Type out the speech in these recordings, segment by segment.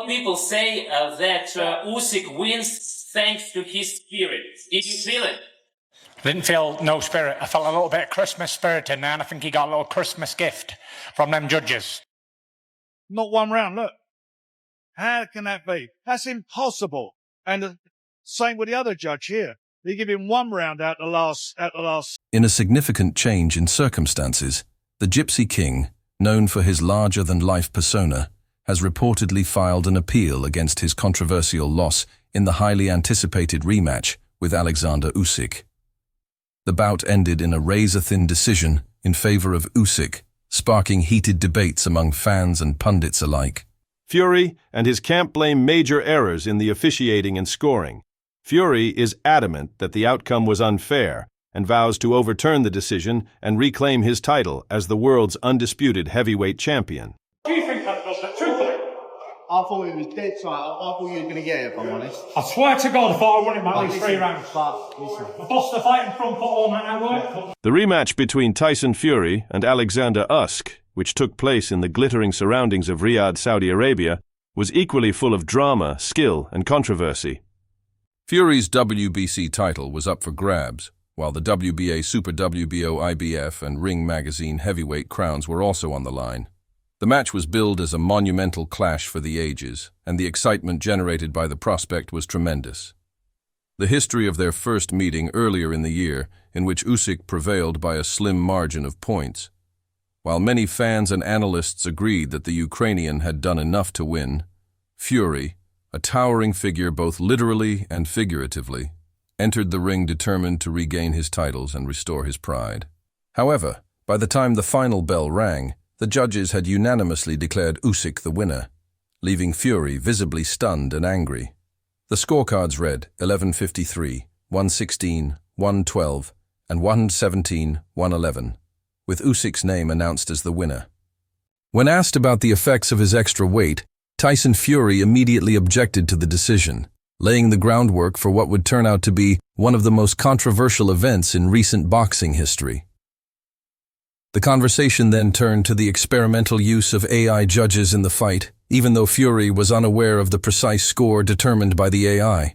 lot of people say that Usyk wins thanks to his spirit. Did you feel it? I didn't feel no spirit. I felt a little bit of Christmas spirit in there, and I think he got a little Christmas gift from them judges. Not one round, look. How can that be? That's impossible. And the same with the other judge here. They give him 1 round at the last. In a significant change in circumstances, the Gypsy King, known for his larger-than-life persona, has reportedly filed an appeal against his controversial loss in the highly anticipated rematch with Oleksandr Usyk. The bout ended in a razor-thin decision in favor of Usyk, sparking heated debates among fans and pundits alike. Fury and his camp blame major errors in the officiating and scoring. Fury is adamant that the outcome was unfair and vows to overturn the decision and reclaim his title as the world's undisputed heavyweight champion. Do you think that does it? Truthfully? I thought it was dead tight. I thought you were going to get it, if I'm honest. I swear to God, I thought I won it by at least 3 rounds. Listen. I bossed the fight in front foot all night at work. The rematch between Tyson Fury and Oleksandr Usyk, which took place in the glittering surroundings of Riyadh, Saudi Arabia, was equally full of drama, skill, and controversy. Fury's WBC title was up for grabs, while the WBA, Super WBO, IBF, and Ring Magazine heavyweight crowns were also on the line. The match was billed as a monumental clash for the ages, and the excitement generated by the prospect was tremendous. The history of their first meeting earlier in the year, in which Usyk prevailed by a slim margin of points. While many fans and analysts agreed that the Ukrainian had done enough to win, Fury, a towering figure both literally and figuratively, entered the ring determined to regain his titles and restore his pride. However, by the time the final bell rang, the judges had unanimously declared Usyk the winner, leaving Fury visibly stunned and angry. The scorecards read 11:53, 1:16, 1:12, and 1:17, 1:11, with Usyk's name announced as the winner. When asked about the effects of his extra weight, Tyson Fury immediately objected to the decision, laying the groundwork for what would turn out to be one of the most controversial events in recent boxing history. The conversation then turned to the experimental use of AI judges in the fight, even though Fury was unaware of the precise score determined by the AI.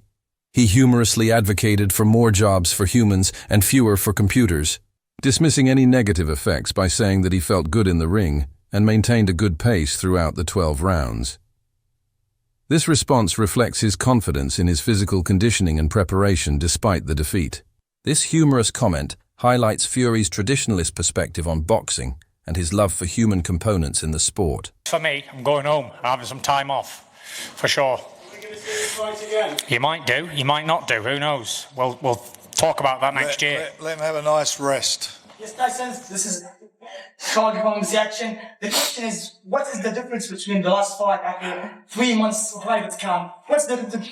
He humorously advocated for more jobs for humans and fewer for computers, dismissing any negative effects by saying that he felt good in the ring and maintained a good pace throughout the 12 rounds. This response reflects his confidence in his physical conditioning and preparation despite the defeat. This humorous comment highlights Fury's traditionalist perspective on boxing and his love for human components in the sport. For me, I'm going home, having some time off, for sure. You might do, you might not do, who knows? We'll talk about that next year. Let him have a nice rest. Yes, Tyson, this is Sean from the action. The question is, what is the difference between the last fight after 3 months of private camp? What's the difference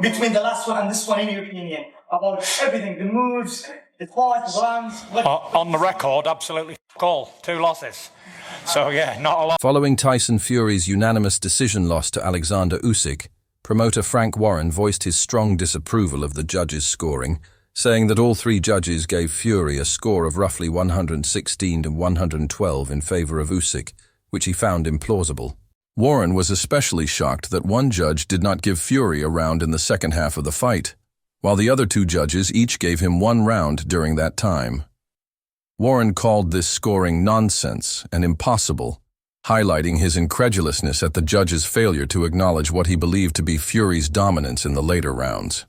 between the last one and this one, in your opinion? About everything, the moves, the fight, the rounds? On the record, absolutely all. 2 losses. So yeah, not a lot. Following Tyson Fury's unanimous decision loss to Oleksandr Usyk, promoter Frank Warren voiced his strong disapproval of the judges' scoring, saying that all 3 judges gave Fury a score of roughly 116 to 112 in favor of Usyk, which he found implausible. Warren was especially shocked that one judge did not give Fury a round in the second half of the fight, while the other 2 judges each gave him 1 round during that time. Warren called this scoring nonsense and impossible, highlighting his incredulousness at the judges' failure to acknowledge what he believed to be Fury's dominance in the later rounds.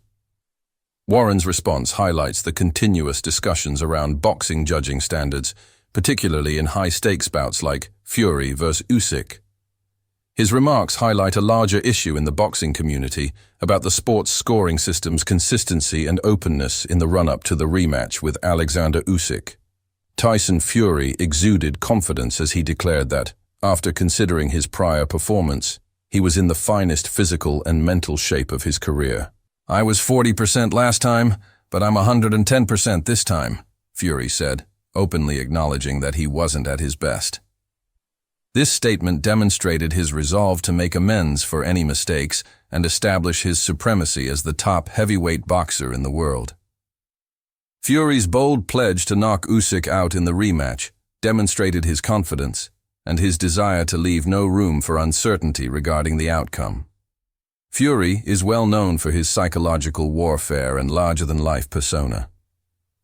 Warren's response highlights the continuous discussions around boxing judging standards, particularly in high-stakes bouts like Fury vs. Usyk. His remarks highlight a larger issue in the boxing community about the sport's scoring system's consistency and openness in the run-up to the rematch with Oleksandr Usyk. Tyson Fury exuded confidence as he declared that, after considering his prior performance, he was in the finest physical and mental shape of his career. "I was 40% last time, but I'm 110% this time," Fury said, openly acknowledging that he wasn't at his best. This statement demonstrated his resolve to make amends for any mistakes and establish his supremacy as the top heavyweight boxer in the world. Fury's bold pledge to knock Usyk out in the rematch demonstrated his confidence and his desire to leave no room for uncertainty regarding the outcome. Fury is well known for his psychological warfare and larger-than-life persona.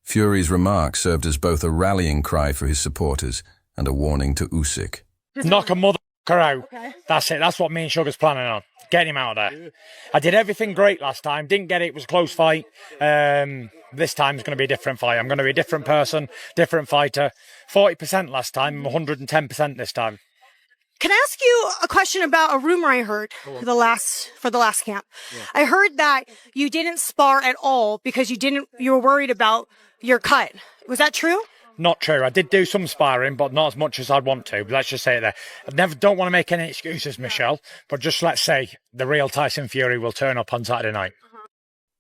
Fury's remark served as both a rallying cry for his supporters and a warning to Usyk. Knock a motherfucker out. Okay. That's it. That's what me and Sugar's planning on. Get him out of there. I did everything great last time. Didn't get it. It was a close fight. This time is going to be a different fight. I'm going to be a different person, different fighter. 40% last time, 110% this time. Can I ask you a question about a rumor I heard for the last camp? Yeah. I heard that you didn't spar at all because you were worried about your cut. Was that true? Not true. I did do some sparring, but not as much as I'd want to. But let's just say it there. Don't want to make any excuses, Michelle. But just let's say the real Tyson Fury will turn up on Saturday night.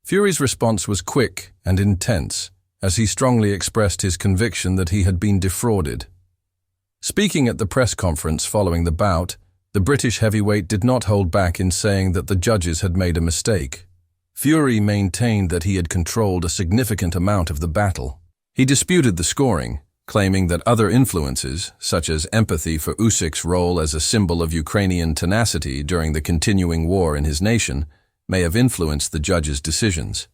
Fury's response was quick and intense, as he strongly expressed his conviction that he had been defrauded. Speaking at the press conference following the bout, the British heavyweight did not hold back in saying that the judges had made a mistake. Fury maintained that he had controlled a significant amount of the battle. He disputed the scoring, claiming that other influences, such as empathy for Usyk's role as a symbol of Ukrainian tenacity during the continuing war in his nation, may have influenced the judges' decisions.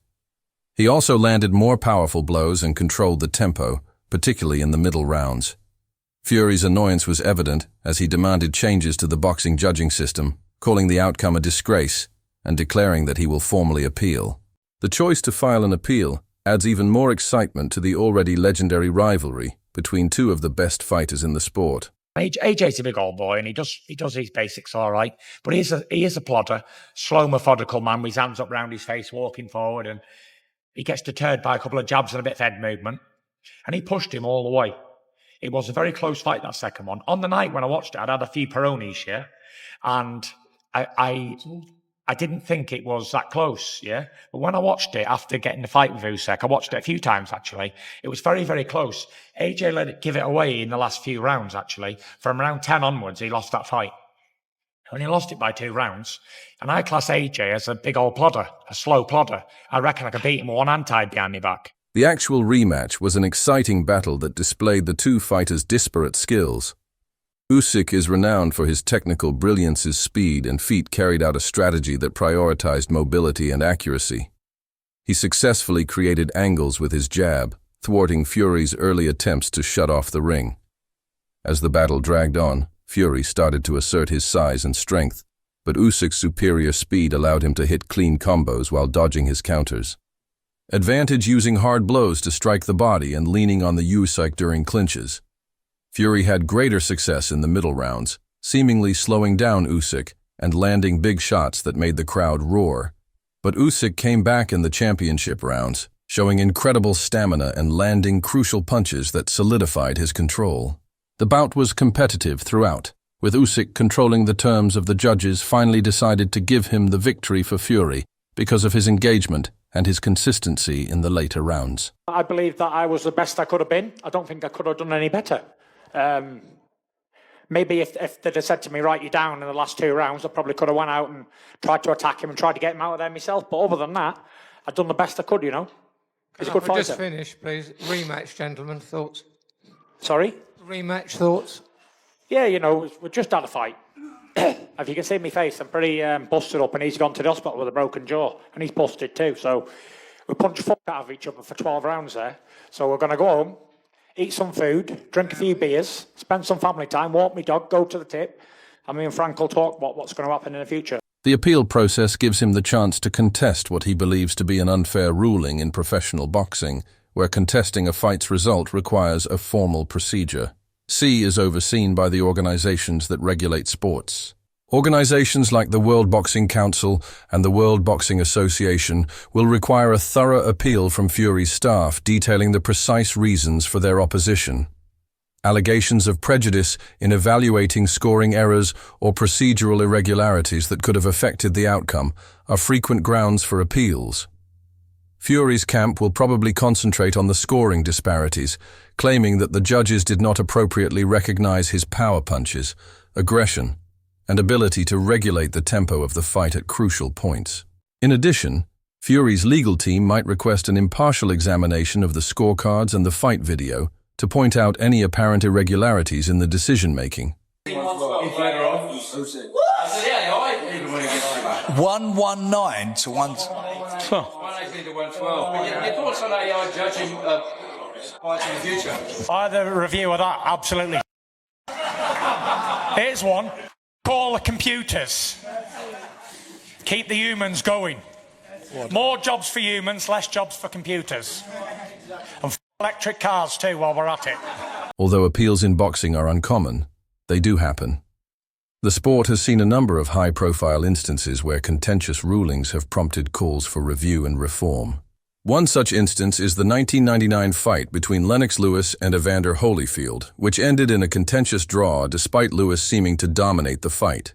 He also landed more powerful blows and controlled the tempo, particularly in the middle rounds. Fury's annoyance was evident as he demanded changes to the boxing judging system, calling the outcome a disgrace and declaring that he will formally appeal. The choice to file an appeal adds even more excitement to the already legendary rivalry between two of the best fighters in the sport. AJ's a big old boy, and he does his basics all right, but he is a plodder, slow, methodical man with his hands up round his face, walking forward, and he gets deterred by a couple of jabs and a bit of head movement, and he pushed him all the way. It was a very close fight, that second one. On the night when I watched it, I'd had a few Peronis, yeah, and I didn't think it was that close, yeah? But when I watched it after getting the fight with Usyk, I watched it a few times, actually. It was very, very close. AJ let it give it away in the last few rounds, actually. From round 10 onwards, he lost that fight. And he lost it by 2 rounds. And I class AJ as a big old plodder, a slow plodder. I reckon I could beat him with one hand tied behind my back. The actual rematch was an exciting battle that displayed the two fighters' disparate skills. Usyk is renowned for his technical brilliance, his speed and feet carried out a strategy that prioritized mobility and accuracy. He successfully created angles with his jab, thwarting Fury's early attempts to shut off the ring. As the battle dragged on, Fury started to assert his size and strength, but Usyk's superior speed allowed him to hit clean combos while dodging his counters. Advantage using hard blows to strike the body and leaning on the Usyk during clinches. Fury had greater success in the middle rounds, seemingly slowing down Usyk and landing big shots that made the crowd roar. But Usyk came back in the championship rounds, showing incredible stamina and landing crucial punches that solidified his control. The bout was competitive throughout, with Usyk controlling the terms of the judges finally decided to give him the victory for Fury because of his engagement and his consistency in the later rounds. I believe that I was the best I could have been. I don't think I could have done any better. Maybe if they'd have said to me, write you down in the last 2 rounds, I probably could have went out and tried to attack him and tried to get him out of there myself. But other than that, I've done the best I could, you know. He's a good fighter. Just finish, please. Rematch, gentlemen. Thoughts? Sorry? Rematch, thoughts? Yeah, you know, we just had a fight. If you can see my face, I'm pretty busted up, and he's gone to the hospital with a broken jaw, and he's busted too. So we punched fuck out of each other for 12 rounds there. So we're going to go home, eat some food, drink a few beers, spend some family time, walk my dog, go to the tip, and me and Frank will talk about what's going to happen in the future. The appeal process gives him the chance to contest what he believes to be an unfair ruling in professional boxing, where contesting a fight's result requires a formal procedure. C is overseen by the organizations that regulate sports. Organizations like the World Boxing Council and the World Boxing Association will require a thorough appeal from Fury's staff detailing the precise reasons for their opposition. Allegations of prejudice in evaluating scoring errors or procedural irregularities that could have affected the outcome are frequent grounds for appeals. Fury's camp will probably concentrate on the scoring disparities, claiming that the judges did not appropriately recognize his power punches, aggression, and ability to regulate the tempo of the fight at crucial points. In addition, Fury's legal team might request an impartial examination of the scorecards and the fight video to point out any apparent irregularities in the decision-making. 119 to 1. 118 to 112. Your thoughts on AI judging fights in the future? I had a review of that, absolutely. Here's one. Call the computers. Keep the humans going. More jobs for humans, less jobs for computers. And electric cars too while we're at it. Although appeals in boxing are uncommon, they do happen. The sport has seen a number of high-profile instances where contentious rulings have prompted calls for review and reform. One such instance is the 1999 fight between Lennox Lewis and Evander Holyfield, which ended in a contentious draw despite Lewis seeming to dominate the fight.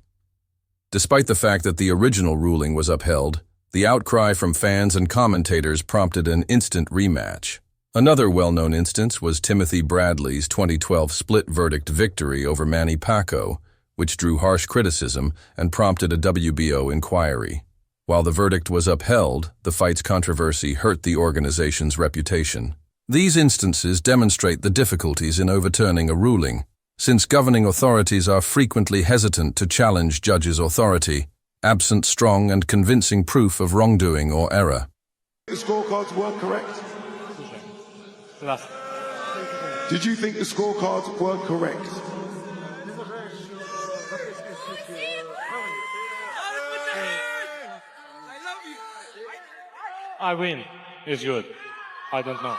Despite the fact that the original ruling was upheld, the outcry from fans and commentators prompted an instant rematch. Another well-known instance was Timothy Bradley's 2012 split-verdict victory over Manny Pacquiao, which drew harsh criticism and prompted a WBO inquiry. While the verdict was upheld, the fight's controversy hurt the organization's reputation. These instances demonstrate the difficulties in overturning a ruling, since governing authorities are frequently hesitant to challenge judges' authority, absent strong and convincing proof of wrongdoing or error. The scorecards were correct? Did you think the scorecards were correct? I win. It's good. I don't know.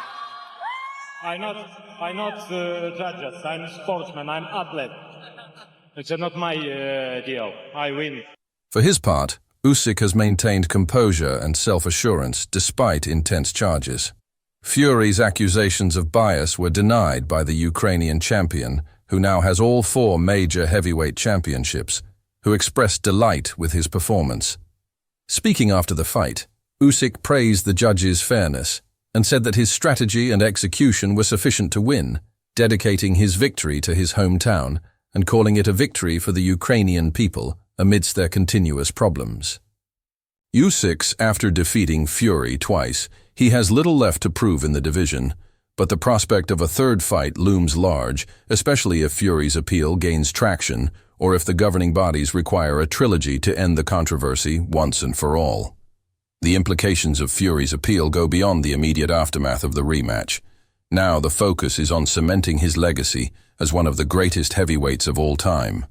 I'm not judges. I'm a sportsman. I'm athlete. It's not my deal. I win. For his part, Usyk has maintained composure and self-assurance despite intense charges. Fury's accusations of bias were denied by the Ukrainian champion, who now has all 4 major heavyweight championships, who expressed delight with his performance. Speaking after the fight, Usyk praised the judges' fairness and said that his strategy and execution were sufficient to win, dedicating his victory to his hometown and calling it a victory for the Ukrainian people amidst their continuous problems. Usyk's, after defeating Fury twice, he has little left to prove in the division, but the prospect of a third fight looms large, especially if Fury's appeal gains traction or if the governing bodies require a trilogy to end the controversy once and for all. The implications of Fury's appeal go beyond the immediate aftermath of the rematch. Now the focus is on cementing his legacy as one of the greatest heavyweights of all time.